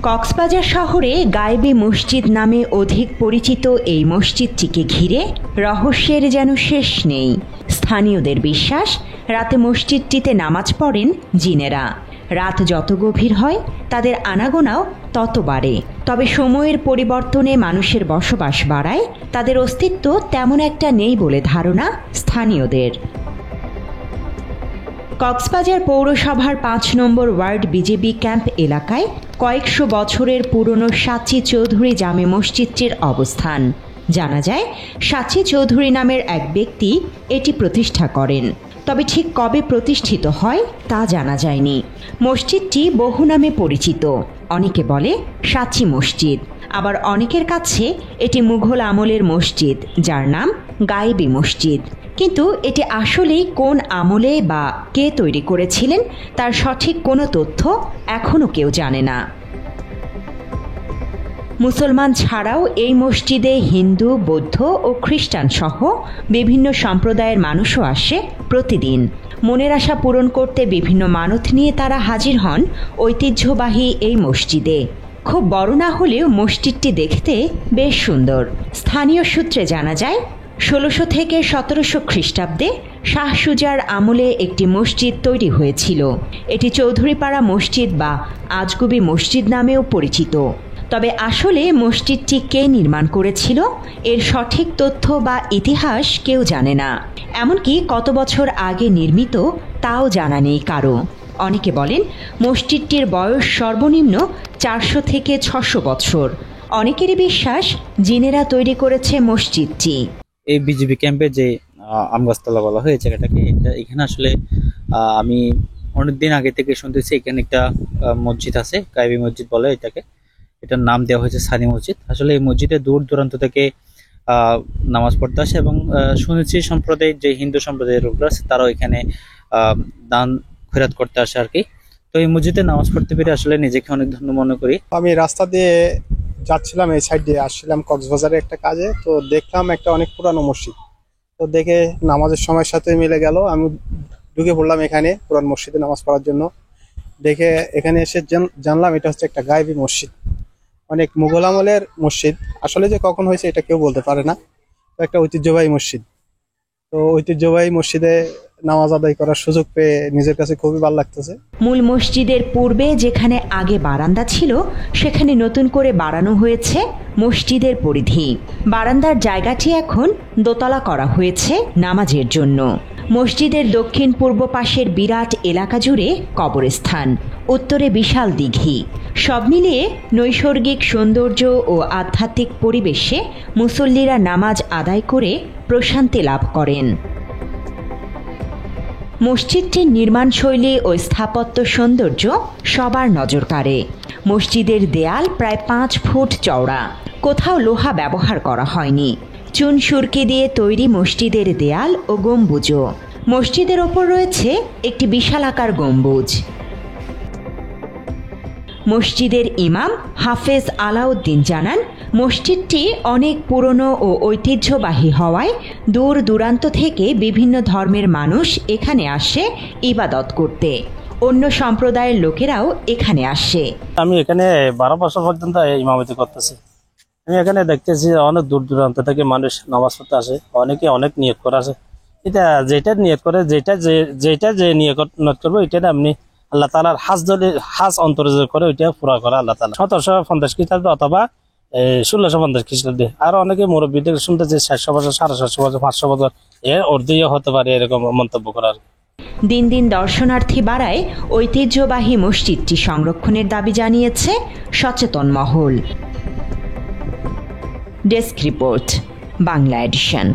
কক্সবাজার শহরে গায়েবী মসজিদ নামে অধিক পরিচিত এই মসজিদটিকে ঘিরে রহস্যের যেন শেষ নেই। স্থানীয়দের বিশ্বাস, রাতে মসজিদটিতে নামাজ পড়েন জিনেরা। রাত যত গভীর হয় তাদের আনাগোনাও তত বাড়ে। তবে সময়ের পরিবর্তনে মানুষের বসবাস বাড়ায়, তাদের অস্তিত্ব তেমন একটা নেই বলে ধারণা স্থানীয়দের। কক্সবাজার পৌরসভার ৫ নম্বর ওয়ার্ড বিজেপি ক্যাম্প এলাকায় কয়েকশো বছরের পুরনো সাচি চৌধুরী জামে মসজিদটির অবস্থান। জানা যায়, সাচি চৌধুরী নামের এক ব্যক্তি এটি প্রতিষ্ঠা করেন, তবে ঠিক কবে প্রতিষ্ঠিত হয় তা জানা যায়নি। মসজিদটি বহু নামে পরিচিত। অনেকে বলে সাচি মসজিদ, আবার অনেকের কাছে এটি মুঘল আমলের মসজিদ, যার নাম গায়েবী মসজিদ। কিন্তু এটি আসলেই কোন আমলে বা কে তৈরি করেছিলেন তার সঠিক কোনো তথ্য এখনও কেউ জানে না। মুসলমান ছাড়াও এই মসজিদে হিন্দু, বৌদ্ধ ও খ্রিস্টান সহ বিভিন্ন সম্প্রদায়ের মানুষও আসে প্রতিদিন। মনের আশা পূরণ করতে বিভিন্ন মানত নিয়ে তারা হাজির হন ঐতিহ্যবাহী এই মসজিদে। খুব বড় না হলেও মসজিদটি দেখতে বেশ সুন্দর। স্থানীয় সূত্রে জানা যায়, ১৬০০ থেকে ১৭০০ খ্রিস্টাব্দে শাহ সুজার আমলে একটি মসজিদ তৈরি হয়েছিল। এটি চৌধুরীপাড়া মসজিদ বা আজগুবি মসজিদ নামেও পরিচিত। তবে আসলে মসজিদটি কে নির্মাণ করেছিল এর সঠিক তথ্য বা ইতিহাস কেউ জানে না। এমনকি কত বছর আগে নির্মিত তাও জানা নেই কারো। অনেকে বলেন মসজিদটির বয়স সর্বনিম্ন ৪০০ থেকে ৬০০ বছর। অনেকেরই বিশ্বাস জিনেরা তৈরি করেছে মসজিদটি। এই বিজেপি ক্যাম্পে যে আমগাছতলা বলা হয় জায়গাটাকে, এখানে আসলে আমি অনেকদিন আগে থেকে শুনতেছি এখানে একটা মসজিদ আছে, গায়েবী মসজিদ বলে এটাকে। এটার নাম দেওয়া হয়েছে সানি মসজিদ। আসলে এই মসজিদে দূর দূরান্ত থেকে নামাজ পড়তে আসে এবং শুনেছি সম্প্রদায়ের যে হিন্দু সম্প্রদায়ের লোকরা আছে তারাও এখানে দান খয়রাত করতে আসে আর কি। তো এই মসজিদে নামাজ পড়তে পেরে আসলে নিজেকে অনেক ধন্য মনে করি। আমি রাস্তা দিয়ে যাচ্ছিলাম, এই সাইড দিয়ে আসছিলাম কক্সবাজারে একটা কাজে, তো দেখলাম একটা অনেক পুরানো মসজিদ। তো দেখে নামাজের সময়ের সাথে মিলে গেল, আমি ঢুকে পড়লাম এখানে পুরান মসজিদে নামাজ পড়ার জন্য। দেখে এখানে এসে জানলাম এটা হচ্ছে একটা গায়েবী মসজিদ, অনেক মুঘল আমলের মসজিদ। আসলে যে কখন হয়েছে এটা কেউ বলতে পারে না। তো একটা ঐতিহ্যবাহী মসজিদ, তো ঐতিহ্যবাহী মসজিদে নামাজ আদায় করার সুযোগ পেয়ে নিজের কাছে খুবই ভালো লাগতেছে। মূল মসজিদের পূর্বে যেখানে আগে বারান্দা ছিল, সেখানে নতুন করে বাড়ানো হয়েছে মসজিদের পরিধি। বারান্দার জায়গাটি এখন দোতলা করা হয়েছে নামাজের জন্য। মসজিদের দক্ষিণ পূর্ব পাশের বিরাট এলাকা জুড়ে কবরস্থান, উত্তরে বিশাল দিঘি। সব মিলিয়ে নৈসর্গিক সৌন্দর্য ও আধ্যাত্মিক পরিবেশে মুসল্লিরা নামাজ আদায় করে প্রশান্তি লাভ করেন। মসজিদটির নির্মাণশৈলী ও স্থাপত্য সৌন্দর্য সবার নজর কাড়ে। মসজিদের দেয়াল প্রায় ৫ ফুট চওড়া, কোথাও লোহা ব্যবহার করা হয়নি। চুন সুরকি দিয়ে তৈরি মসজিদের দেয়াল ও গম্বুজও। মসজিদের ওপর রয়েছে একটি বিশালাকার গম্বুজ। মসজিদের ইমাম হাফেজ আলাউদ্দিন জানান, মসজিদটি অনেক পুরনো ও ঐতিহ্যবাহী হওয়ায় দূর দূরান্ত থেকে বিভিন্ন ধর্মের মানুষ এখানে আসে ইবাদত করতে। অন্য সম্প্রদায়ের লোকেরাও এখানে আসে। আমি এখানে 12 বছর পর্যন্ত ইমামতি করতেছি। আমি এখানে দেখতেছি অনেক দূর দূরান্ত থেকে মানুষ নামাজ পড়তে আসে। অনেকে অনেক নিয়ত করে আসে। এটা যেটা নিয়ত করে, যেটা যে নিয়ত করবো এটা আপনি আল্লাহ তাআলার হাজ অন্তরে করে ওইটা পুরা করে আল্লাহ তাআলা। 1750 খ্রিস্টাব্দে অথবা 1650 খ্রিস্টাব্দে। আর অনেকে মুরব্বীদের শুনতেছে 700 বছর, 750 বছর, 500 বছর এর অর্ধেও হতে পারে এরকম মন্তব্য করার। দিন দিন দর্শনার্থী বাড়ায় ঐতিহ্যবাহী মসজিদটি সংরক্ষণের দাবি জানিয়েছে সচেতন মহল। Desk report, Bangla addition.